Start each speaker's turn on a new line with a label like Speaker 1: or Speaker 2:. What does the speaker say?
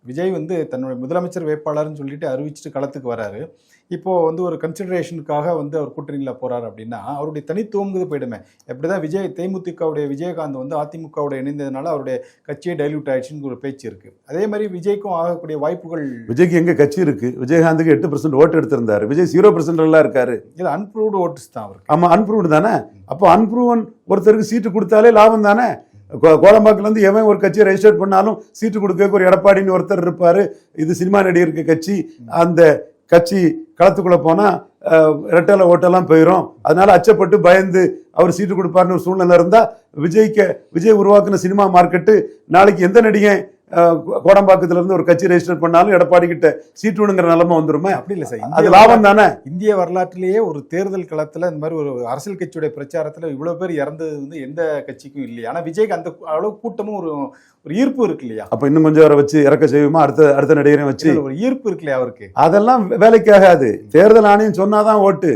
Speaker 1: விஜய் வந்து தன்னுடைய முதலமைச்சர் வேட்பாளர்னு சொல்லிட்டு அறிவிச்சுட்டு களத்துக்கு வராரு. இப்போ வந்து ஒரு கன்சிடரேஷனுக்காக வந்து அவர் கூட்டணியில் போறாரு அப்படின்னா அவருடைய தனித்துவங்கிறது போயிடுமே. எப்படிதான் விஜய் தேமுதிகவுடைய விஜயகாந்த் வந்து அதிமுகவோட இணைந்ததுனால அவருடைய கட்சியே டைல்யூட் ஆயிடுச்சுன்னு ஒரு பேச்சு இருக்கு. அதே மாதிரி விஜய்க்கும் ஆகக்கூடிய வாய்ப்புகள்.
Speaker 2: விஜய்க்கு எங்க கட்சி இருக்கு? விஜயகாந்துக்கு 8% ஓட்டு எடுத்திருந்தாரு. விஜய் 0% எல்லாம் இருக்காரு.
Speaker 1: இது அன்ப்ரூவ்டு ஓட்டுஸ் தான் அவருக்கு.
Speaker 2: ஆமா, அன்ப்ரூவ்டு தானே. அப்போ அன்ப்ரூவன் ஒருத்தருக்கு சீட்டு கொடுத்தாலே லாபம் தானே. கோலம்பாக்கில் இருந்து எவன் ஒரு கட்சியை ரெஜிஸ்டர் பண்ணாலும் சீட்டு கொடுக்க ஒரு எடப்பாடின்னு ஒருத்தர் இருப்பாரு. இது சினிமா நடிகருக்கு கட்சி. அந்த கட்சி களத்துக்குள்ள போனா ரெட்டலை ஓட்டெல்லாம் போயிடும். அதனால அச்சப்பட்டு பயந்து அவர் சீட்டு கொடுப்பாருன்னு ஒரு சூழ்நிலை இருந்தா விஜய் உருவாக்குன சினிமா மார்க்கெட்டு நாளைக்கு எந்த நடிகை கோடம்பாக்கத்துல இருந்து ஒரு கட்சி ரெஜிஸ்டர் பண்ணாலும் எடப்பாடி கிட்ட சீட்டு விடுங்கிற நிலைமை வந்துருமே.
Speaker 1: அப்படி இல்லை சார்,
Speaker 2: அது லாபம் தானே.
Speaker 1: இந்திய வரலாற்றிலேயே ஒரு தேர்தல் களத்துல இந்த மாதிரி ஒரு அரசியல் கட்சியுடைய பிரச்சாரத்துல இவ்வளவு பேர் இறந்தது வந்து எந்த கட்சிக்கும் இல்லையா. ஆனா விஜய்க்கு அந்த அளவு கூட்டமும் ஒரு ஈர்ப்பு இருக்கு இல்லையா.
Speaker 2: அப்ப இன்னும் கொஞ்சம் அவரை வச்சு இறக்க செய்யுமா? அடுத்த நடிகரை வச்சு
Speaker 1: ஒரு ஈர்ப்பு இருக்கு இல்லையா அவருக்கு.
Speaker 2: அதெல்லாம் வேலைக்காகாது. தேர்தல் ஆணையம் சொன்னாதான் ஓட்டு.